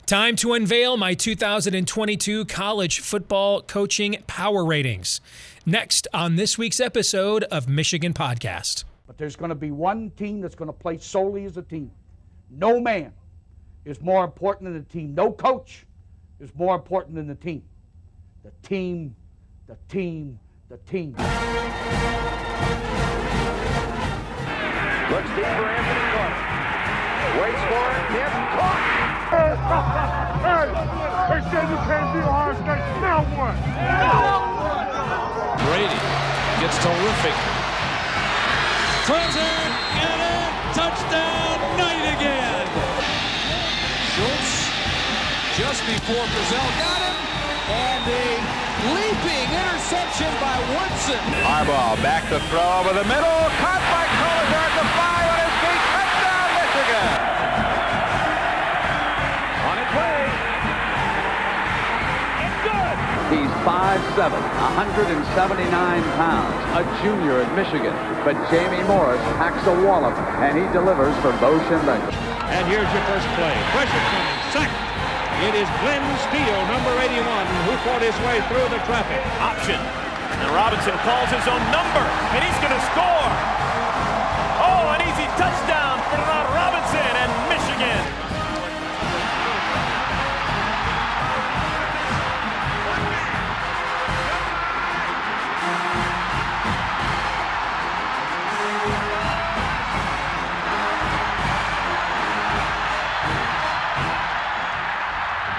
Time to unveil my 2022 college football coaching power ratings. Next on this week's episode of Michigan Podcast. But there's going to be one team that's going to play solely as a team. No man is more important than the team. No coach is more important than the team. The team, the team, the team. Looks deep for Anthony Carter. Waits for it. Hit. Caught. Hey, they said you can't beat Ohio State. Now what? Brady gets terrific. Throws it, and a touchdown, Knight again. Schultz just before Brazil got him, and a leaping interception by Woodson. Harbaugh back to throw over the middle. Caught by Collier at the 5 on his feet. Touchdown, Michigan. On its way. It's good. He's 5'7", 179 pounds, a junior at Michigan. But Jamie Morris packs a wall of him, and he delivers for Bo Schembechler. And here's your first play. Pressure coming. Sack. It is Glenn Steele, number 81, who fought his way through the traffic. Option. And Robinson calls his own number, and he's going to score. Oh, an easy touchdown for Robinson and Michigan.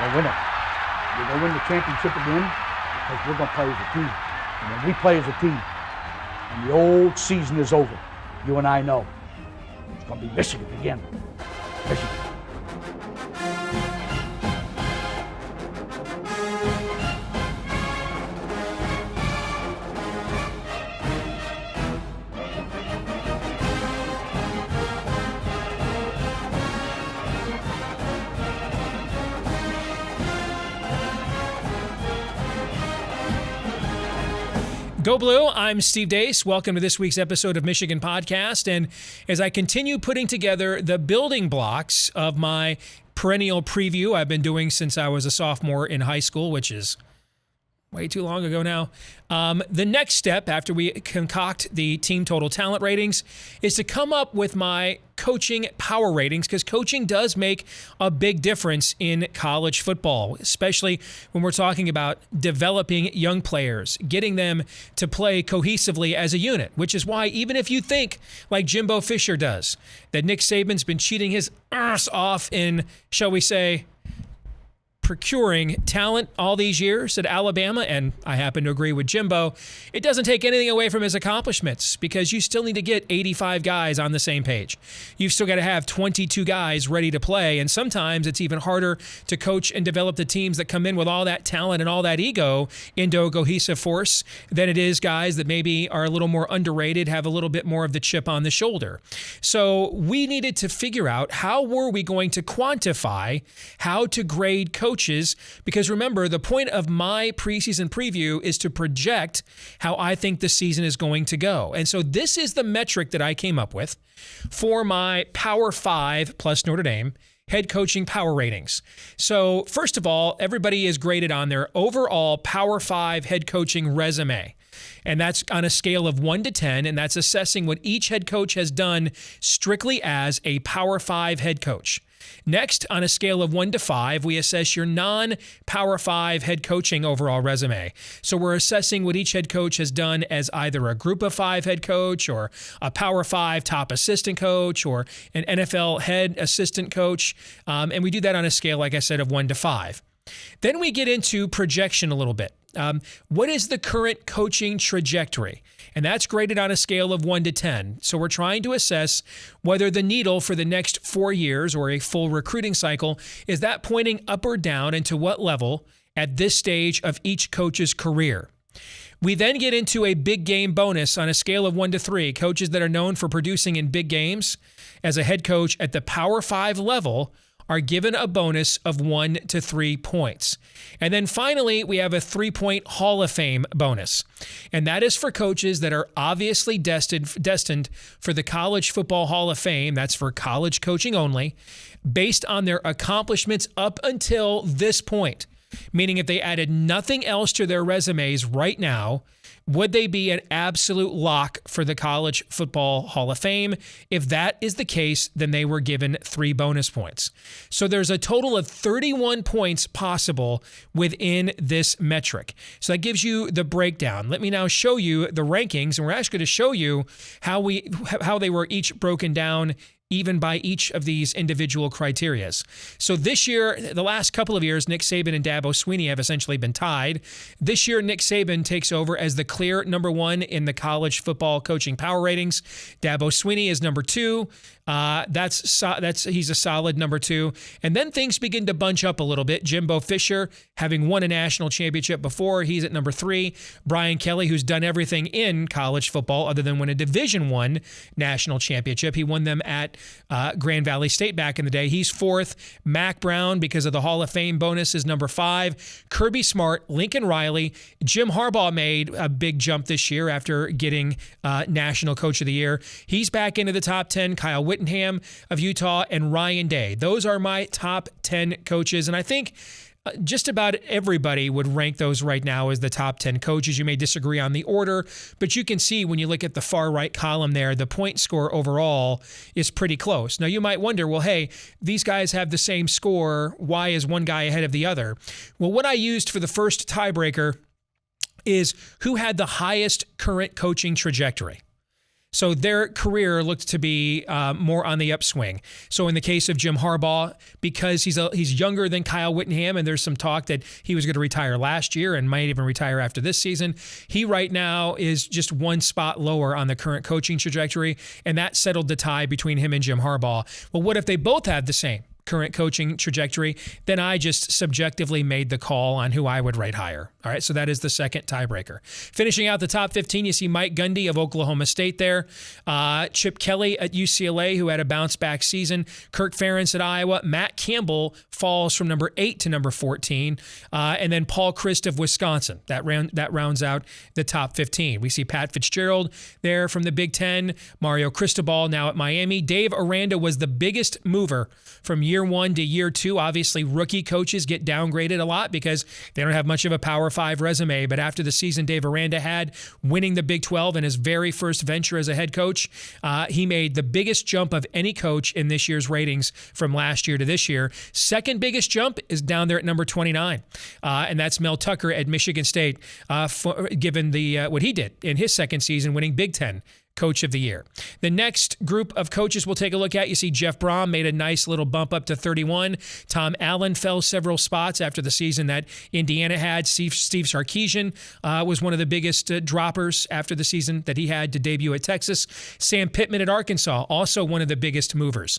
We're going to win it. We're going to win the championship again because we're going to play as a team. And when we play as a team and the old season is over, you and I know it's going to be Michigan again. Michigan. Go Blue, I'm Steve Deace. Welcome to this week's episode of Michigan Podcast. And as I continue putting together the building blocks of my perennial preview I've been doing since I was a sophomore in high school, which is way too long ago now. The next step after we concoct the team total talent ratings is to come up with my coaching power ratings, because coaching does make a big difference in college football, especially when we're talking about developing young players, getting them to play cohesively as a unit, which is why even if you think, like Jimbo Fisher does, that Nick Saban's been cheating his arse off in, shall we say, procuring talent all these years at Alabama, and I happen to agree with Jimbo, it doesn't take anything away from his accomplishments, because you still need to get 85 guys on the same page. You've still got to have 22 guys ready to play, and sometimes it's even harder to coach and develop the teams that come in with all that talent and all that ego into a cohesive force than it is guys that maybe are a little more underrated, have a little bit more of the chip on the shoulder. So we needed to figure out how were we going to quantify how to grade coaches, because remember, the point of my preseason preview is to project how I think the season is going to go. And so this is the metric that I came up with for my Power 5 plus Notre Dame head coaching power ratings. So first of all, everybody is graded on their overall Power 5 head coaching resume. And that's on a scale of 1 to 10, and that's assessing what each head coach has done strictly as a Power 5 head coach. Next, on a scale of 1 to 5, we assess your non-Power 5 head coaching overall resume. So we're assessing what each head coach has done as either a Group of 5 head coach or a Power 5 top assistant coach or an NFL head assistant coach. And we do that on a scale, like I said, of 1 to 5. Then we get into projection a little bit. What is the current coaching trajectory? And that's graded on a scale of 1 to 10. So we're trying to assess whether the needle for the next 4 years or a full recruiting cycle, is that pointing up or down, and to what level at this stage of each coach's career. We then get into a big game bonus on a scale of 1 to 3. Coaches that are known for producing in big games as a head coach at the Power 5 level are given a bonus of 1 to 3 points. And then finally, we have a 3-point Hall of Fame bonus. And that is for coaches that are obviously destined for the College Football Hall of Fame. That's for college coaching only, based on their accomplishments up until this point. Meaning if they added nothing else to their resumes right now, would they be an absolute lock for the College Football Hall of Fame? If that is the case, then they were given 3 bonus points. So there's a total of 31 points possible within this metric. So that gives you the breakdown. Let me now show you the rankings, and we're actually going to show you how they were each broken down even by each of these individual criterias. So this year, the last couple of years, Nick Saban and Dabo Swinney have essentially been tied. This year, Nick Saban takes over as the clear number 1 in the college football coaching power ratings. Dabo Swinney is number 2. He's a solid number 2. And then things begin to bunch up a little bit. Jimbo Fisher, having won a national championship before, he's at number 3. Brian Kelly, who's done everything in college football other than win a Division I national championship. He won them at Grand Valley State back in the day. He's 4th. Mac Brown, because of the Hall of Fame bonus, is number 5. Kirby Smart, Lincoln Riley. Jim Harbaugh made a big jump this year after getting National Coach of the Year. He's back into the top 10. Kyle Whittingham of Utah and Ryan Day. Those are my top 10 coaches, and I think just about everybody would rank those right now as the top 10 coaches. You may disagree on the order, but you can see when you look at the far right column there, the point score overall is pretty close. Now, you might wonder, well, hey, these guys have the same score. Why is one guy ahead of the other? Well, what I used for the first tiebreaker is who had the highest current coaching trajectory. So their career looked to be more on the upswing. So in the case of Jim Harbaugh, because he's younger than Kyle Whittingham, and there's some talk that he was going to retire last year and might even retire after this season, he right now is just one spot lower on the current coaching trajectory, and that settled the tie between him and Jim Harbaugh. Well, what if they both had the same current coaching trajectory? Then I just subjectively made the call on who I would rate higher. All right, so that is the second tiebreaker. Finishing out the top 15, you see Mike Gundy of Oklahoma State there, Chip Kelly at UCLA, who had a bounce-back season, Kirk Ferentz at Iowa, Matt Campbell falls from number 8 to number 14, and then Paul Chryst of Wisconsin. That rounds out the top 15. We see Pat Fitzgerald there from the Big Ten, Mario Cristobal now at Miami. Dave Aranda was the biggest mover from year 1 to year 2. Obviously, rookie coaches get downgraded a lot because they don't have much of a Power 5 resume. But after the season Dave Aranda had, winning the Big 12 in his very first venture as a head coach, he made the biggest jump of any coach in this year's ratings from last year to this year. Second biggest jump is down there at number 29, and that's Mel Tucker at Michigan State, given what he did in his second season, winning Big Ten Coach of the Year. The next group of coaches we'll take a look at, you see Jeff Brom made a nice little bump up to 31. Tom Allen fell several spots after the season that Indiana had. Steve Sarkisian was one of the biggest droppers after the season that he had to debut at Texas. Sam Pittman at Arkansas, also one of the biggest movers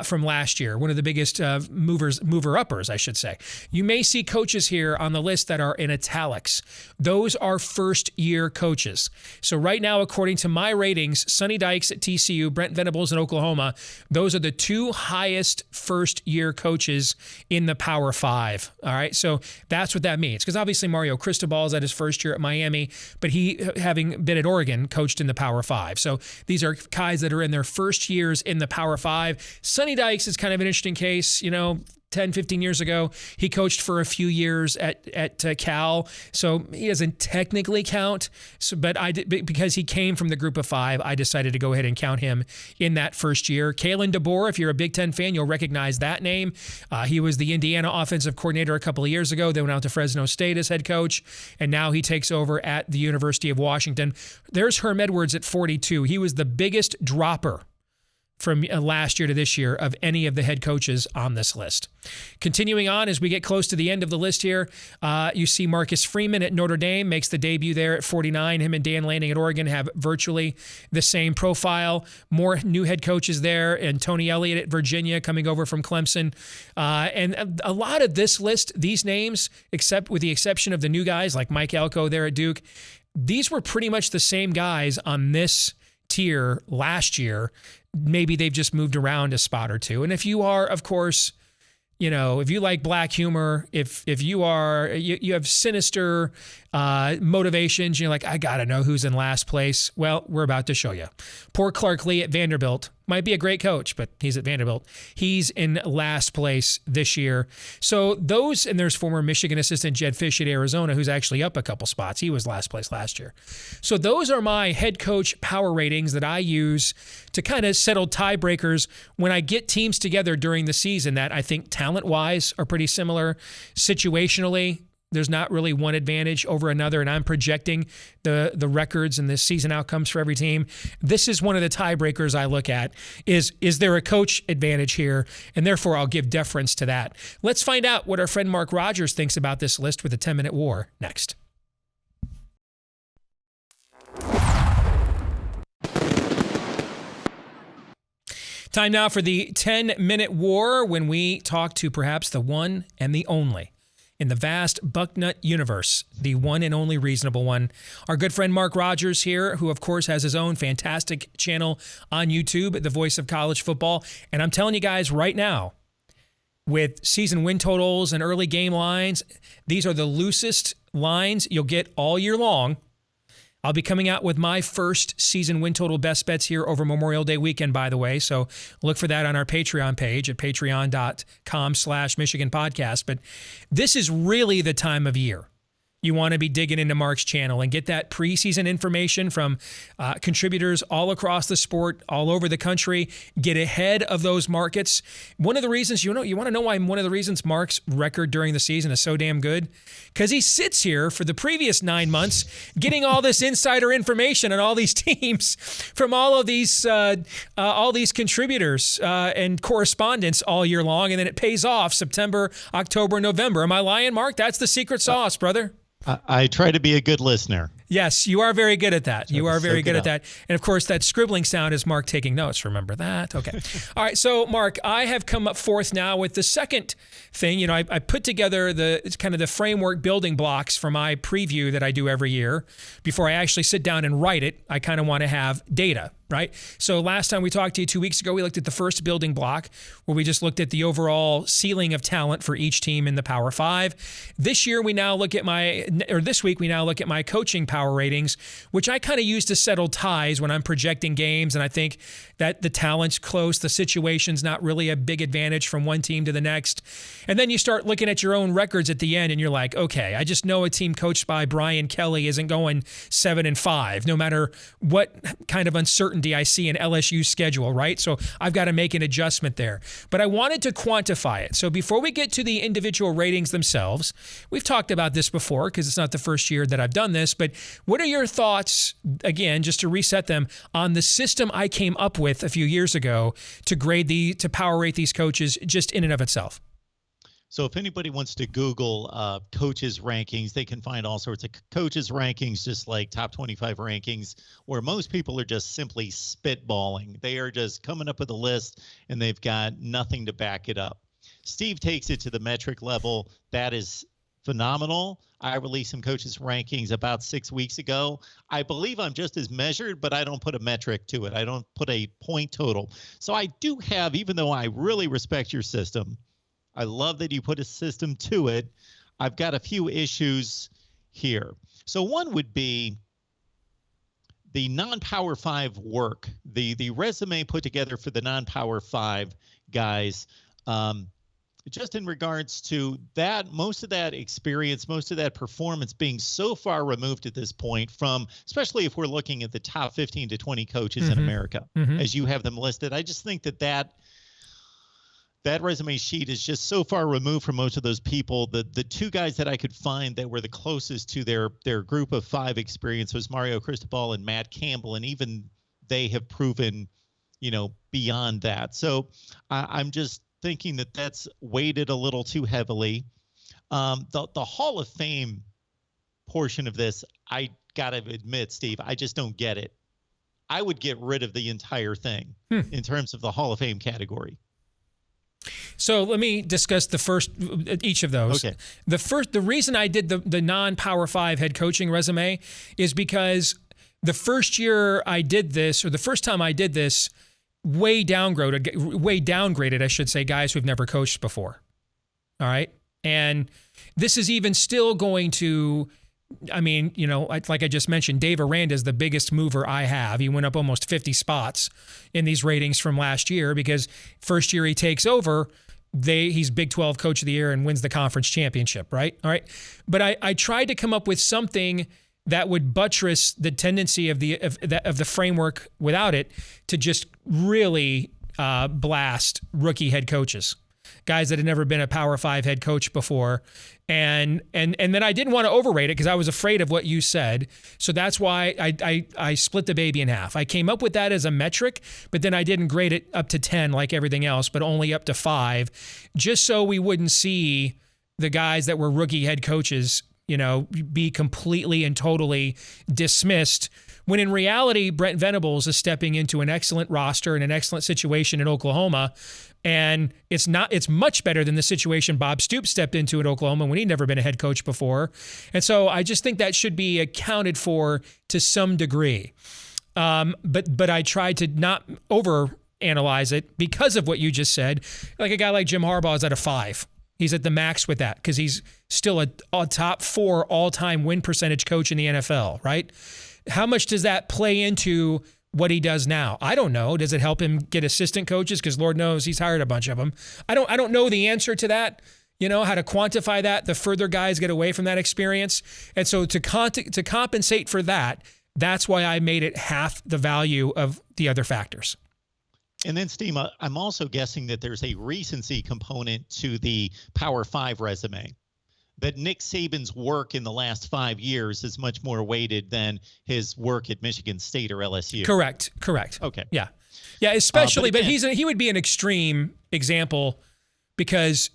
from last year, one of the biggest mover-uppers, I should say. You may see coaches here on the list that are in italics. Those are first-year coaches. So right now, according to my ratings, Sonny Dykes at TCU, Brent Venables in Oklahoma, those are the 2 highest first-year coaches in the Power 5. All right, so that's what that means. Because obviously Mario Cristobal is at his first year at Miami, but he, having been at Oregon, coached in the Power 5. So these are guys that are in their first years in the Power 5. Sonny Dykes is kind of an interesting case, 10, 15 years ago, he coached for a few years at Cal, so he doesn't technically count. But because he came from the group of 5, I decided to go ahead and count him in that first year. Kalen DeBoer, if you're a Big Ten fan, you'll recognize that name. He was the Indiana offensive coordinator a couple of years ago. Then went out to Fresno State as head coach, and now he takes over at the University of Washington. There's Herm Edwards at 42. He was the biggest dropper from last year to this year of any of the head coaches on this list. Continuing on, as we get close to the end of the list here, you see Marcus Freeman at Notre Dame makes the debut there at 49. Him and Dan Lanning at Oregon have virtually the same profile. More new head coaches there, and Tony Elliott at Virginia coming over from Clemson. And a lot of this list, these names, except with the exception of the new guys like Mike Elko there at Duke, these were pretty much the same guys on this tier last year. Maybe they've just moved around a spot or two. And if you are, of course, if you like black humor, if you have sinister motivations, you're like, I got to know who's in last place. Well, we're about to show you. Poor Clark Lee at Vanderbilt. Might be a great coach, but he's at Vanderbilt. He's in last place this year. So those, and there's former Michigan assistant Jed Fish at Arizona, who's actually up a couple spots. He was last place last year. So those are my head coach power ratings that I use to kind of settle tiebreakers when I get teams together during the season that I think talent-wise are pretty similar. Situationally, there's not really one advantage over another, and I'm projecting the records and the season outcomes for every team. This is one of the tiebreakers I look at. Is there a coach advantage here? And therefore, I'll give deference to that. Let's find out what our friend Mark Rogers thinks about this list with the 10-minute war next. Time now for the 10-minute war, when we talk to perhaps the one and the only in the vast Bucknut universe, the one and only reasonable one. Our good friend Mark Rogers here, who of course has his own fantastic channel on YouTube, The Voice of College Football. And I'm telling you guys right now, with season win totals and early game lines, these are the loosest lines you'll get all year long. I'll be coming out with my first season win total best bets here over Memorial Day weekend, by the way. So look for that on our Patreon page at patreon.com/Michigan Podcast. But this is really the time of year you want to be digging into Mark's channel and get that preseason information from contributors all across the sport, all over the country. Get ahead of those markets. One of the reasons, you want to know why one of the reasons Mark's record during the season is so damn good? Because he sits here for the previous 9 months getting all this insider information on all these teams from all these contributors and correspondents all year long, and then it pays off September, October, November. Am I lying, Mark? That's the secret sauce, brother. I try to be a good listener. Yes, you are very good at that. You are very good at that. And of course, that scribbling sound is Mark taking notes. Remember that? Okay. All right. So, Mark, I have come up forth now with the second thing. I put together the framework building blocks for my preview that I do every year. Before I actually sit down and write it, I kind of want to have data, right? So last time we talked to you 2 weeks ago, we looked at the first building block where we just looked at the overall ceiling of talent for each team in the Power Five. This week we now look at my coaching power ratings, which I kind of use to settle ties when I'm projecting games. And I think that the talent's close, the situation's not really a big advantage from one team to the next. And then you start looking at your own records at the end and you're like, okay, I just know a team coached by Brian Kelly isn't going 7-5, no matter what kind of uncertainty I see in LSU's schedule, right? So I've got to make an adjustment there. But I wanted to quantify it. So before we get to the individual ratings themselves, we've talked about this before because it's not the first year that I've done this, but what are your thoughts, again, just to reset them, on the system I came up with a few years ago to power rate these coaches just in and of itself? So if anybody wants to Google coaches rankings, they can find all sorts of coaches rankings, just like top 25 rankings, where most people are just simply spitballing. They are just coming up with a list and they've got nothing to back it up. Steve takes it to the metric level. That is phenomenal. I released some coaches rankings about 6 weeks ago. I believe I'm just as measured, but I don't put a metric to it. I don't put a point total. So I do have, even though I really respect your system, I love that you put a system to it, I've got a few issues here. So one would be the non-Power 5 work, the resume put together for the non-Power 5 guys. Just in regards to that, most of that experience, most of that performance being so far removed at this point from, especially if we're looking at the top 15 to 20 coaches in America, as you have them listed. I just think that resume sheet is just so far removed from most of those people. The two guys that I could find that were the closest to their group of 5 experience was Mario Cristobal and Matt Campbell, and even they have proven, beyond that. So I'm just thinking that that's weighted a little too heavily. The Hall of Fame portion of this, I gotta admit, Steve, I just don't get it. I would get rid of the entire thing in terms of the Hall of Fame category. So let me discuss each of those. Okay. The reason I did the non-Power 5 head coaching resume is because the first year I did this, or the first time I did this, way downgraded, I should say, guys who've never coached before. All right. And this is even still going to, I mean, you know, like I just mentioned, Dave Aranda is the biggest mover I have. He went up almost 50 spots in these ratings from last year because first year he takes over, he's Big 12 Coach of the Year and wins the conference championship, right? All right. But I tried to come up with something that would buttress the tendency of the framework without it to just really blast rookie head coaches, guys that had never been a Power 5 head coach before. And then I didn't want to overrate it because I was afraid of what you said. So that's why I split the baby in half. I came up with that as a metric, but then I didn't grade it up to 10 like everything else, but only up to 5, just so we wouldn't see the guys that were rookie head coaches, you know, be completely and totally dismissed, when in reality, Brent Venables is stepping into an excellent roster and an excellent situation in Oklahoma. And it's much better than the situation Bob Stoops stepped into at Oklahoma when he'd never been a head coach before. And so I just think that should be accounted for to some degree. But I tried to not overanalyze it because of what you just said. Like a guy like Jim Harbaugh is at a 5. He's at the max with that because he's still a top 4 all-time win percentage coach in the NFL, right? How much does that play into what he does now? I don't know. Does it help him get assistant coaches? Because Lord knows he's hired a bunch of them. I don't know the answer to that, you know, how to quantify that the further guys get away from that experience. And so to compensate for that, that's why I made it half the value of the other factors. And then, Steve, I'm also guessing that there's a recency component to the Power 5 resume, that Nick Saban's work in the last 5 years is much more weighted than his work at Michigan State or LSU. Correct. Okay. Yeah, especially, but again, he would be an extreme example because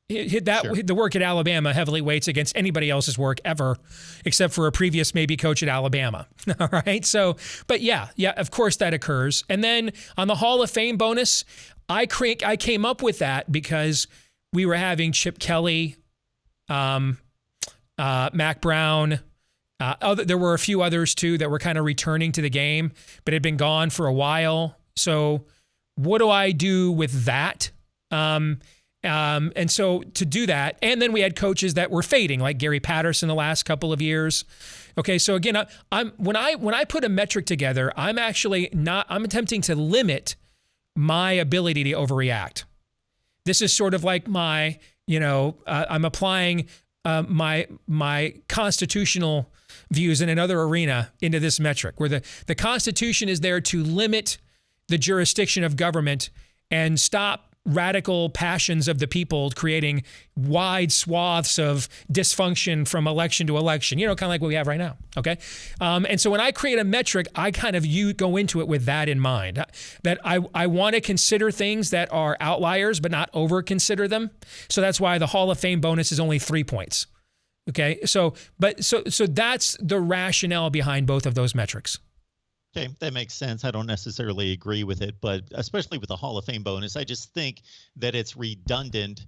the work at Alabama heavily weights against anybody else's work ever, except for a previous maybe coach at Alabama. All right. So, but yeah, of course that occurs. And then on the Hall of Fame bonus, I came up with that because we were having Chip Kelly, Mac Brown. There were a few others too that were kind of returning to the game, but had been gone for a while. So what do I do with that? And so to do that, and then we had coaches that were fading, like Gary Patterson the last couple of years. Okay, so again, when I put a metric together, I'm attempting to limit my ability to overreact. This is sort of like my, I'm applying my constitutional views in another arena into this metric, where the Constitution is there to limit the jurisdiction of government and stop radical passions of the people creating wide swaths of dysfunction from election to election, kind of like what we have right now. Okay. And so when I create a metric, I kind of go into it with that in mind, that I want to consider things that are outliers, but not over consider them. So that's why the Hall of Fame bonus is only 3 points. Okay. So that's the rationale behind both of those metrics. Okay, that makes sense. I don't necessarily agree with it, but especially with the Hall of Fame bonus, I just think that it's redundant.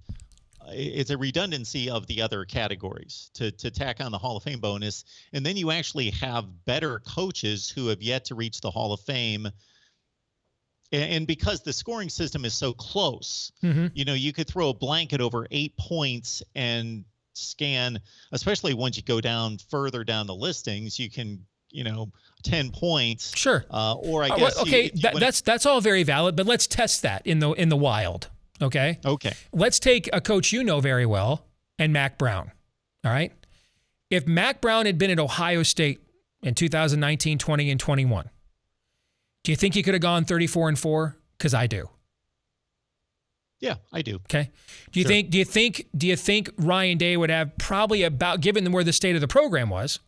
It's a redundancy of the other categories to tack on the Hall of Fame bonus. And then you actually have better coaches who have yet to reach the Hall of Fame. And because the scoring system is so close, you could throw a blanket over 8 points and scan, especially once you go down further down the listings, you can, 10 points. Sure. Or I guess. Okay, that's all very valid, but let's test that in the wild. Okay. Okay. Let's take a coach you know very well and Mac Brown. All right. If Mac Brown had been at Ohio State in 2019, 20, and 21, do you think he could have gone 34-4? Because I do. Yeah, I do. Okay. Do you think Ryan Day would have probably about, given where the state of the program was,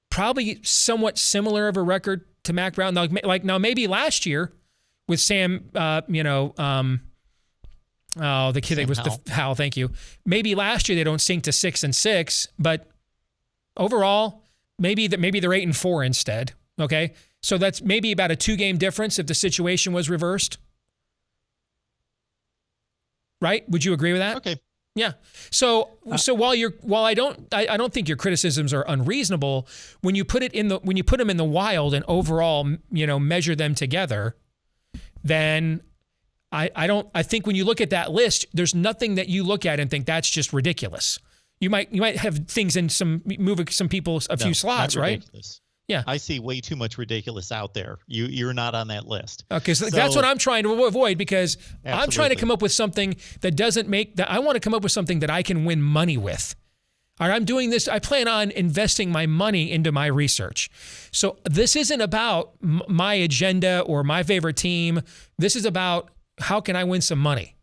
probably somewhat similar of a record to Mac Brown? Now maybe last year with Sam, the kid that was Howell. Thank you. Maybe last year they don't sink to 6-6, but overall, maybe they're 8-4 instead. Okay, so that's maybe about a 2-game difference if the situation was reversed. Right? Would you agree with that? Okay. Yeah. So while I don't think your criticisms are unreasonable, when you put them in the wild and overall, measure them together, then I think when you look at that list, there's nothing that you look at and think that's just ridiculous. You might have things in move some people a few slots, right? Yeah. I see way too much ridiculous out there. You're not on that list. Okay, so that's what I'm trying to avoid, because I'm trying to come up with something that doesn't make that. I want to come up with something that I can win money with. All right, I'm doing this. I plan on investing my money into my research. So this isn't about my agenda or my favorite team. This is about how can I win some money?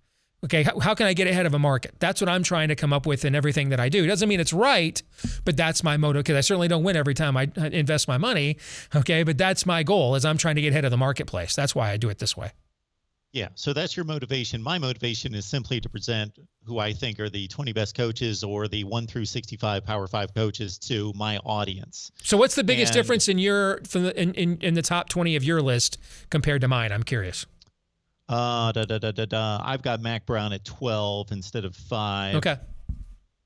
Okay, how can I get ahead of a market? That's what I'm trying to come up with in everything that I do. It doesn't mean it's right, but that's my motive, because I certainly don't win every time I invest my money, okay? But that's my goal, is I'm trying to get ahead of the marketplace. That's why I do it this way. Yeah, so that's your motivation. My motivation is simply to present who I think are the 20 best coaches or the 1 through 65 Power 5 coaches to my audience. So what's the biggest difference in in the top 20 of your list compared to mine? I'm curious. I've got Mac Brown at 12 instead of 5. Okay.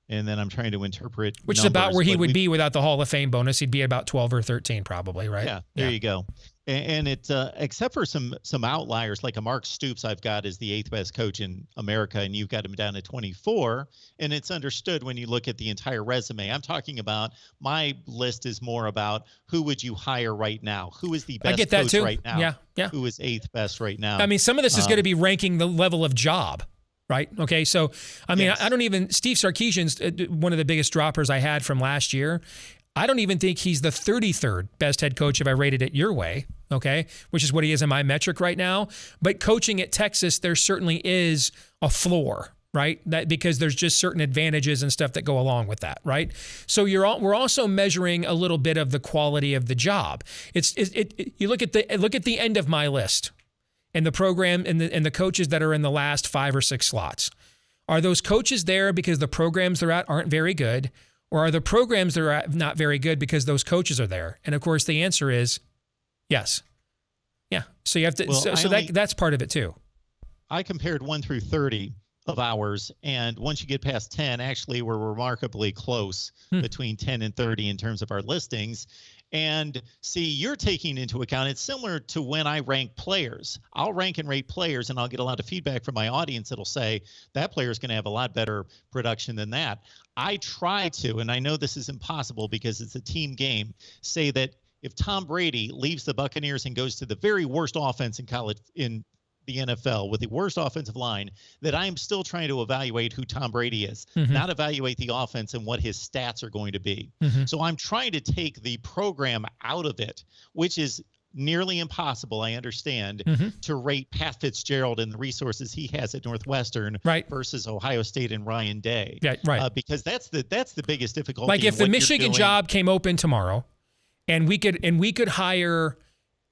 And then I'm trying to interpret which numbers, is about where he would be without the Hall of Fame bonus. He'd be about 12 or 13 probably, right? Yeah, there you go. And it except for some outliers, like a Mark Stoops I've got as the 8th best coach in America, and you've got him down at 24. And it's understood when you look at the entire resume. I'm talking about, my list is more about who would you hire right now? Who is the best coach right now? Yeah. Who is 8th best right now? I mean, some of this is going to be ranking the level of job. Right. Okay. So, I mean, I don't even, Steve Sarkisian's one of the biggest droppers I had from last year. I don't even think he's the 33rd best head coach if I rated it your way. Okay. Which is what he is in my metric right now. But coaching at Texas, there certainly is a floor, right? That because there's just certain advantages and stuff that go along with that. Right. So we're also measuring a little bit of the quality of the job. You look at the end of my list. And the program and the coaches that are in the last 5 or 6 slots. Are those coaches there because the programs they're at aren't very good? Or are the programs they're at not very good because those coaches are there? And of course, the answer is yes. Yeah. So you have to, that's part of it too. I compared 1 through 30 of ours. And once you get past 10, actually, we're remarkably close between 10 and 30 in terms of our listings. And see, you're taking into account, it's similar to when I rank players. I'll rank and rate players, and I'll get a lot of feedback from my audience that'll say that player is going to have a lot better production than that. I try to, and I know this is impossible because it's a team game, say that if Tom Brady leaves the Buccaneers and goes to the very worst offense in college, in the NFL with the worst offensive line, that I am still trying to evaluate who Tom Brady is, not evaluate the offense and what his stats are going to be. So I'm trying to take the program out of it, which is nearly impossible, I understand, to rate Pat Fitzgerald and the resources he has at Northwestern versus Ohio State and Ryan Day. Yeah, right. Because that's the biggest difficulty. Like if the Michigan job came open tomorrow and we could hire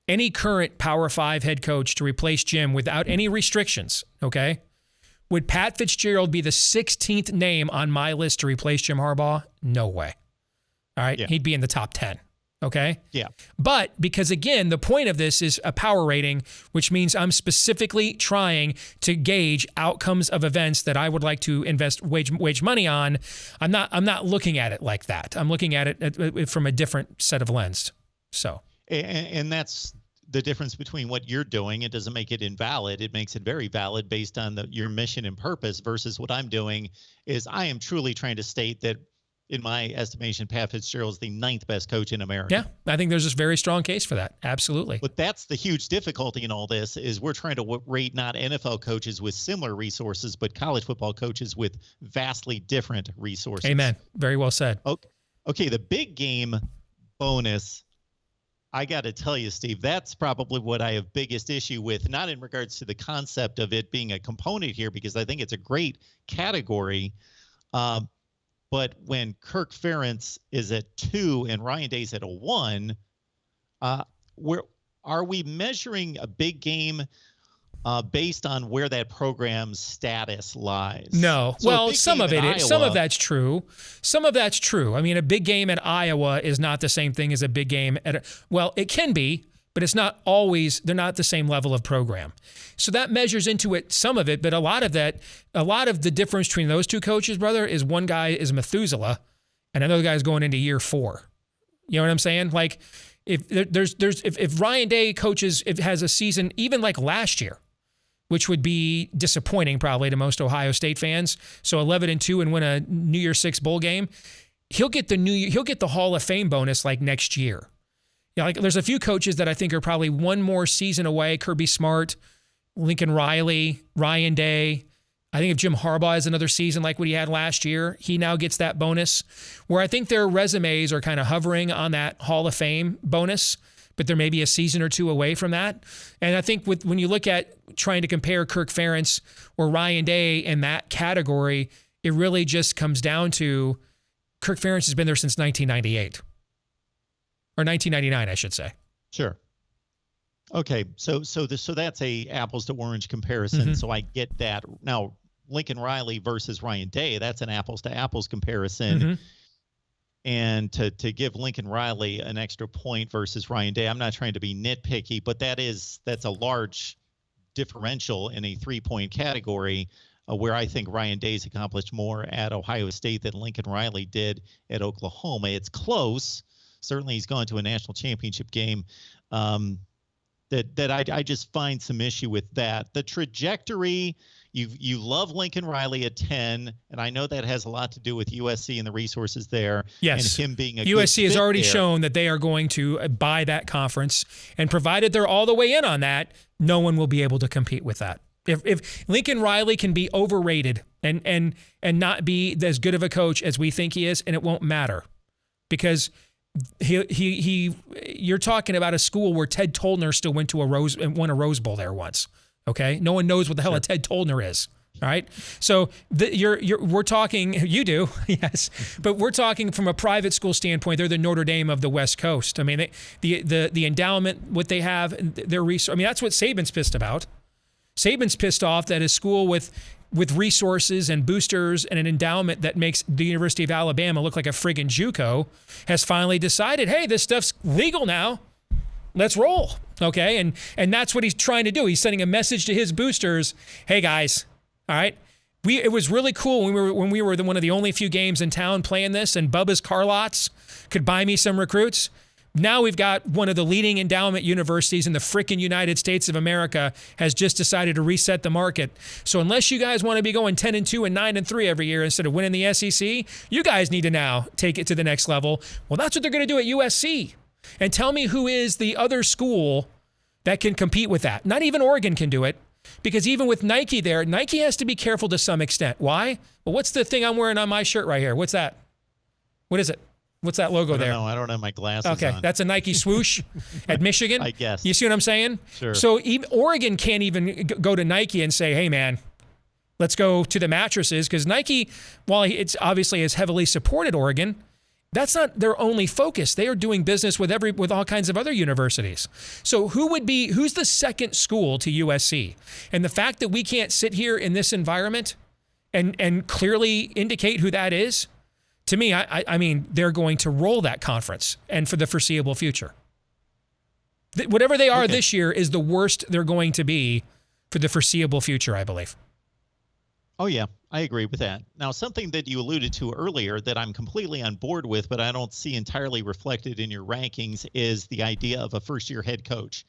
any current Power 5 head coach to replace Jim without any restrictions, okay? Would Pat Fitzgerald be the 16th name on my list to replace Jim Harbaugh? No way. All right? Yeah. He'd be in the top 10, okay? Yeah. But because, again, the point of this is a power rating, which means I'm specifically trying to gauge outcomes of events that I would like to invest wage money on. I'm not looking at it like that. I'm looking at it from a different set of lens. So... And that's the difference between what you're doing. It doesn't make it invalid. It makes it very valid based on your mission and purpose versus what I'm doing is I am truly trying to state that, in my estimation, Pat Fitzgerald is the 9th best coach in America. Yeah, I think there's a very strong case for that. Absolutely. But that's the huge difficulty in all this is we're trying to rate not NFL coaches with similar resources, but college football coaches with vastly different resources. Amen. Very well said. Okay, the big game bonus, I got to tell you, Steve, that's probably what I have biggest issue with, not in regards to the concept of it being a component here, because I think it's a great category. But when Kirk Ferentz is at 2 and Ryan Day's at a 1, are we measuring a big game based on where that program's status lies? No. So well, some of that's true. Some of that's true. I mean, a big game at Iowa is not the same thing as a big game well, it can be, but it's not always, they're not the same level of program. So that measures into it, some of it, but a lot of the difference between those two coaches, brother, is one guy is Methuselah and another guy's going into year 4. You know what I'm saying? Like if Ryan Day coaches, has a season, even like last year, which would be disappointing probably to most Ohio State fans. So 11-2 and win a New Year's Six bowl game. He'll get the Hall of Fame bonus like next year. Yeah, like there's a few coaches that I think are probably one more season away. Kirby Smart, Lincoln Riley, Ryan Day. I think if Jim Harbaugh has another season like what he had last year, he now gets that bonus. Where I think their resumes are kind of hovering on that Hall of Fame bonus, but they're maybe a season or two away from that. And I think when you look at trying to compare Kirk Ferentz or Ryan Day in that category, it really just comes down to Kirk Ferentz has been there since 1998. Or 1999, I should say. Sure. Okay, so that's a apples to orange comparison. Mm-hmm. So I get that. Now, Lincoln Riley versus Ryan Day, that's an apples to apples comparison. Mm-hmm. And to give Lincoln Riley an extra point versus Ryan Day, I'm not trying to be nitpicky, but that's a large differential in a 3-point category where I think Ryan Day's accomplished more at Ohio State than Lincoln Riley did at Oklahoma. It's close. Certainly he's gone to a national championship game. I just find some issue with that. The trajectory, you love Lincoln Riley at 10, and I know that has a lot to do with USC and the resources there. Yes. And him being a USC good has fit already there. shown that they are going to buy that conference, and provided they're all the way in on that, no one will be able to compete with that. If Lincoln Riley can be overrated and not be as good of a coach as we think he is, and it won't matter, because you're talking about a school where Ted Tollner still won a Rose Bowl there once. Okay, no one knows what the hell a Ted Tollner is. All right, so we're talking. You do, yes, but we're talking from a private school standpoint. They're the Notre Dame of the West Coast. I mean, the endowment, what they have, their resource. I mean, that's what Saban's pissed about. Saban's pissed off that a school with resources and boosters and an endowment that makes the University of Alabama look like a friggin' JUCO has finally decided, hey, this stuff's legal now. Let's roll. Okay. And that's what he's trying to do. He's sending a message to his boosters. Hey guys. All right. It was really cool when we were one of the only few games in town playing this, and Bubba's car lots could buy me some recruits. Now we've got one of the leading endowment universities in the frickin' United States of America has just decided to reset the market. So unless you guys want to be going 10-2 and 9-3 every year instead of winning the SEC, you guys need to now take it to the next level. Well, that's what they're going to do at USC. And tell me who is the other school that can compete with that. Not even Oregon can do it, because even with Nike there, Nike has to be careful to some extent. Why? Well, what's the thing I'm wearing on my shirt right here? What's that? What is it? What's that logo there? I don't have my glasses okay, on. That's a Nike swoosh at Michigan. I guess. You see what I'm saying? Sure. So even Oregon can't even go to Nike and say, hey, man, let's go to the mattresses, because Nike, while it's obviously has heavily supported Oregon, that's not their only focus. They are doing business with all kinds of other universities. So who's the second school to USC? And the fact that we can't sit here in this environment and clearly indicate who that is, to me, I mean, they're going to roll that conference and for the foreseeable future. Whatever they are this year is the worst they're going to be for the foreseeable future, I believe. Oh, yeah, I agree with that. Now, something that you alluded to earlier that I'm completely on board with, but I don't see entirely reflected in your rankings, is the idea of a first-year head coach.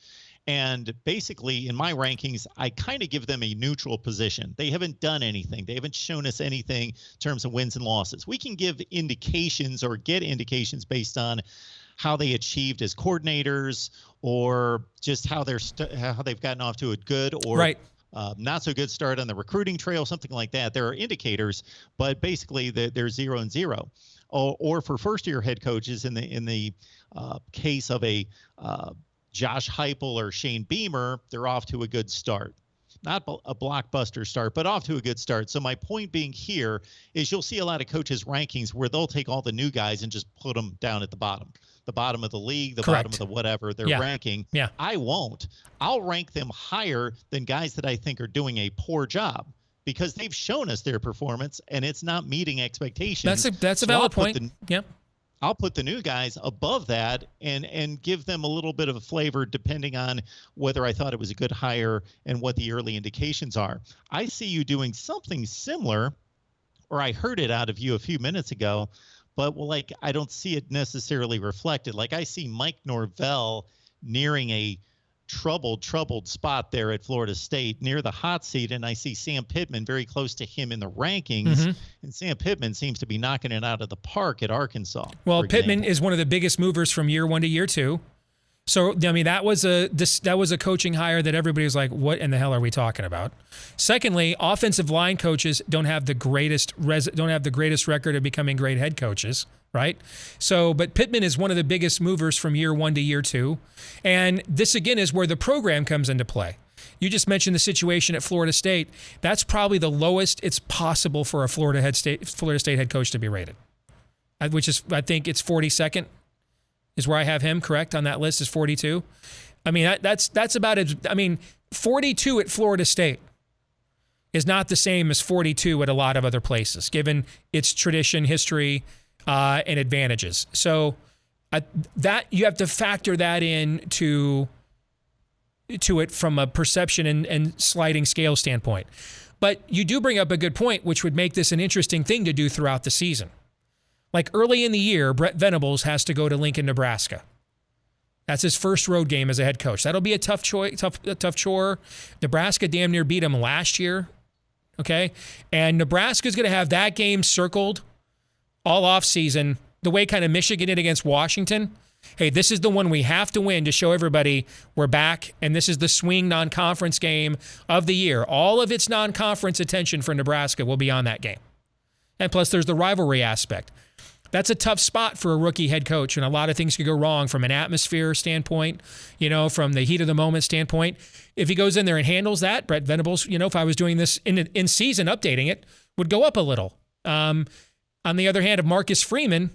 And basically, in my rankings, I kind of give them a neutral position. They haven't done anything. They haven't shown us anything in terms of wins and losses. We can give indications or get indications based on how they achieved as coordinators, or just how they've gotten off to a good or not so good start on the recruiting trail, something like that. There are indicators, but basically they're 0-0. Or for first-year head coaches, in the case of a Josh Heupel or Shane Beamer, they're off to a good start. Not a blockbuster start, but off to a good start. So my point being here is you'll see a lot of coaches' rankings where they'll take all the new guys and just put them down at the bottom of the league, the bottom of the whatever they're ranking. Yeah. I won't. I'll rank them higher than guys that I think are doing a poor job, because they've shown us their performance and it's not meeting expectations. That's a valid point. I'll put the new guys above that and give them a little bit of a flavor depending on whether I thought it was a good hire and what the early indications are. I see you doing something similar, or I heard it out of you a few minutes ago, but I don't see it necessarily reflected. Like, I see Mike Norvell nearing a troubled spot there at Florida State near the hot seat, and I see Sam Pittman very close to him in the rankings, and Sam Pittman seems to be knocking it out of the park at Arkansas. Well, Pittman is one of the biggest movers from year 1 to year 2. So, I mean, that was a coaching hire that everybody was like, what in the hell are we talking about? Secondly, offensive line coaches don't have the greatest record of becoming great head coaches, right? So, but Pittman is one of the biggest movers from year 1 to year 2. And this, again, is where the program comes into play. You just mentioned the situation at Florida State. That's probably the lowest it's possible for a Florida State head coach to be rated, which is, I think it's 42nd. Is where I have him, correct, on that list is 42. I mean, that's about it. I mean, 42 at Florida State is not the same as 42 at a lot of other places, given its tradition, history, and advantages. So that you have to factor that in to it from a perception and sliding scale standpoint. But you do bring up a good point, which would make this an interesting thing to do throughout the season. Like early in the year, Brett Venables has to go to Lincoln, Nebraska. That's his first road game as a head coach. That'll be a tough chore. Nebraska damn near beat him last year. Okay? And Nebraska's going to have that game circled all offseason, the way kind of Michigan did against Washington. Hey, this is the one we have to win to show everybody we're back, and this is the swing non-conference game of the year. All of its non-conference attention for Nebraska will be on that game. And plus, there's the rivalry aspect. That's a tough spot for a rookie head coach, and a lot of things could go wrong from an atmosphere standpoint, from the heat of the moment standpoint. If he goes in there and handles that, Brett Venables, if I was doing this in season, updating it, would go up a little. On the other hand, if Marcus Freeman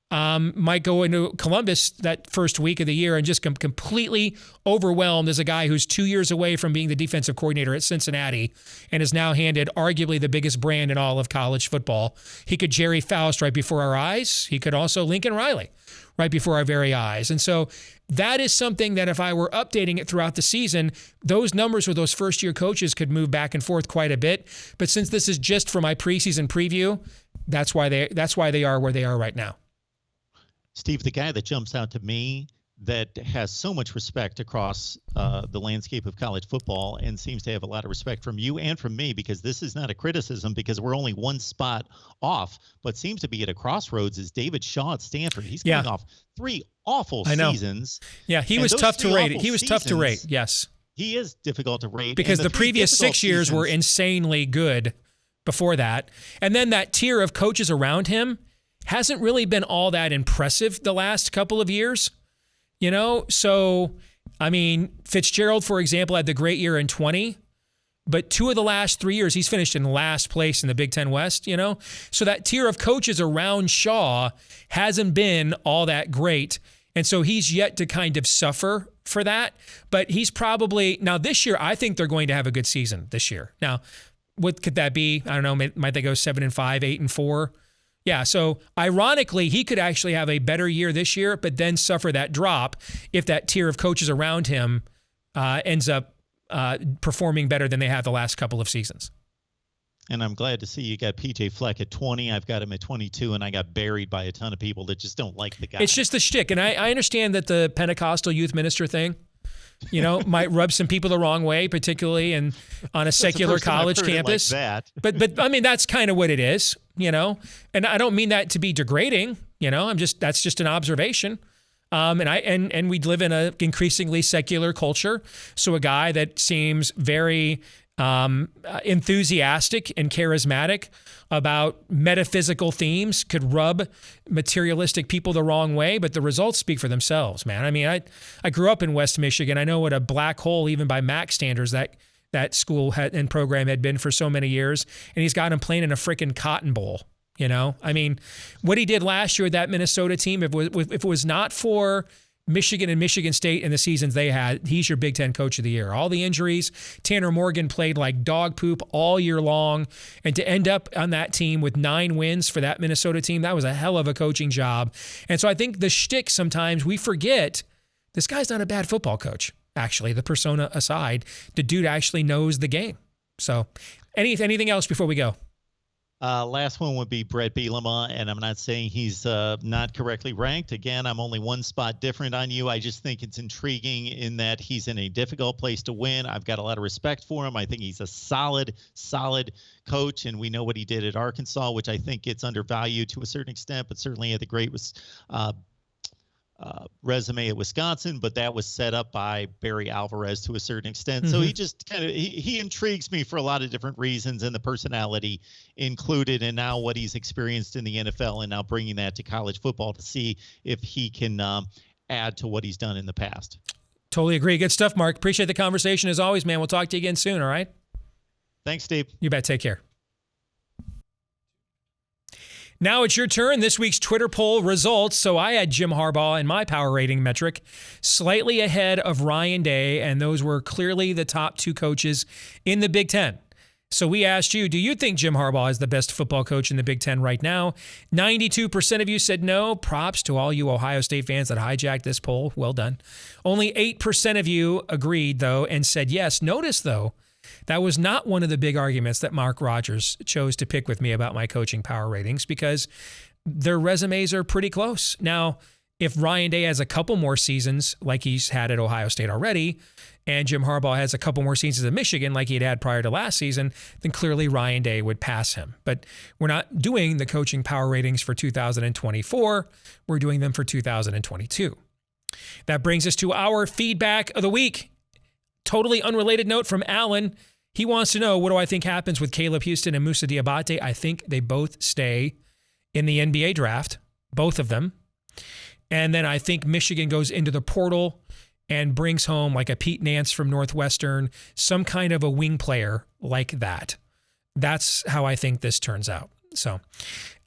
might go into Columbus that first week of the year and just completely overwhelmed as a guy who's 2 years away from being the defensive coordinator at Cincinnati and is now handed arguably the biggest brand in all of college football. He could Jerry Faust right before our eyes. He could also Lincoln Riley right before our very eyes. And so that is something that if I were updating it throughout the season, those numbers with those first-year coaches could move back and forth quite a bit. But since this is just for my preseason preview, that's why they are where they are right now. Steve, the guy that jumps out to me that has so much respect across the landscape of college football and seems to have a lot of respect from you and from me, because this is not a criticism because we're only one spot off, but seems to be at a crossroads, is David Shaw at Stanford. He's coming off 3 awful seasons. Yeah, he was tough to rate. He was tough to rate, yes. He is difficult to rate. Because the previous 6 years were insanely good before that. And then that tier of coaches around him hasn't really been all that impressive the last couple of years, So, I mean, Fitzgerald, for example, had the great year in 20, but 2 of the last 3 years, he's finished in last place in the Big Ten West, So that tier of coaches around Shaw hasn't been all that great. And so he's yet to kind of suffer for that. But he's probably, now this year, I think they're going to have a good season this year. Now, what could that be? I don't know. Might they go 7-5, 8-4? Yeah, so ironically, he could actually have a better year this year, but then suffer that drop if that tier of coaches around him ends up performing better than they have the last couple of seasons. And I'm glad to see you got PJ Fleck at 20. I've got him at 22, and I got buried by a ton of people that just don't like the guy. It's just the shtick, and I understand that the Pentecostal youth minister thing, might rub some people the wrong way, particularly on a secular college campus. Like that. But I mean, that's kind of what it is, And I don't mean that to be degrading, that's just an observation. And we live in an increasingly secular culture. So a guy that seems very enthusiastic and charismatic about metaphysical themes could rub materialistic people the wrong way, but the results speak for themselves, man. I mean, I grew up in West Michigan. I know what a black hole, even by MAC standards, that school and program had been for so many years, and he's got him playing in a freaking Cotton Bowl. I mean, what he did last year with that Minnesota team, if it was not for Michigan and Michigan State in the seasons they had, he's your Big Ten Coach of the Year. All the injuries, Tanner Morgan played like dog poop all year long, and to end up on that team with 9 wins for that Minnesota team, that was a hell of a coaching job. And so I think the shtick, sometimes we forget this guy's not a bad football coach, actually, the persona aside. The dude actually knows the game. So anything else before we go? Last one would be Brett Bielema, and I'm not saying he's not correctly ranked. Again, I'm only one spot different on you. I just think it's intriguing in that he's in a difficult place to win. I've got a lot of respect for him. I think he's a solid coach, and we know what he did at Arkansas, which I think gets undervalued to a certain extent, but certainly had the great resume at Wisconsin, but that was set up by Barry Alvarez to a certain extent. So he just kind of he intrigues me for a lot of different reasons, and the personality included, and now what he's experienced in the NFL, and now bringing that to college football to see if he can add to what he's done in the past. Totally agree. Good stuff, Mark. Appreciate the conversation as always, man. We'll talk to you again soon. All right. Thanks, Steve. You bet. Take care. Now it's your turn. This week's Twitter poll results. So I had Jim Harbaugh in my power rating metric slightly ahead of Ryan Day, and those were clearly the top two coaches in the Big Ten. So we asked you, do you think Jim Harbaugh is the best football coach in the Big Ten right now? 92% of you said no. Props to all you Ohio State fans that hijacked this poll. Well done. Only 8% of you agreed, though, and said yes. Notice, though, that was not one of the big arguments that Mark Rogers chose to pick with me about my coaching power ratings, because their resumes are pretty close. Now, if Ryan Day has a couple more seasons like he's had at Ohio State already, and Jim Harbaugh has a couple more seasons at Michigan like he'd had prior to last season, then clearly Ryan Day would pass him. But we're not doing the coaching power ratings for 2024. We're doing them for 2022. That brings us to our feedback of the week. Totally unrelated note from Alan. He wants to know, what do I think happens with Caleb Houston and Musa Diabate? I think they both stay in the NBA draft, both of them. And then I think Michigan goes into the portal and brings home like a Pete Nance from Northwestern, some kind of a wing player like that. That's how I think this turns out. So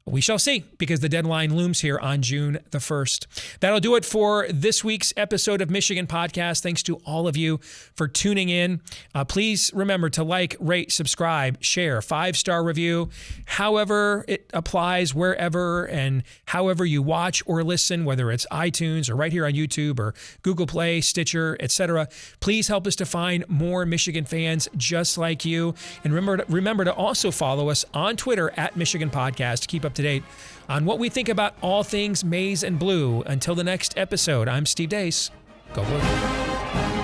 we shall see, because the deadline looms here on June the 1st. That'll do it for this week's episode of Michigan Podcast. Thanks to all of you for tuning in. Please remember to like, rate, subscribe, share, 5-star review, however it applies, wherever and however you watch or listen, whether it's iTunes or right here on YouTube or Google Play, Stitcher, etc. Please help us to find more Michigan fans just like you. And remember to also follow us on Twitter at Michigan Podcast to keep up to date on what we think about all things maize and blue. Until the next episode, I'm Steve Deace. Go Blue.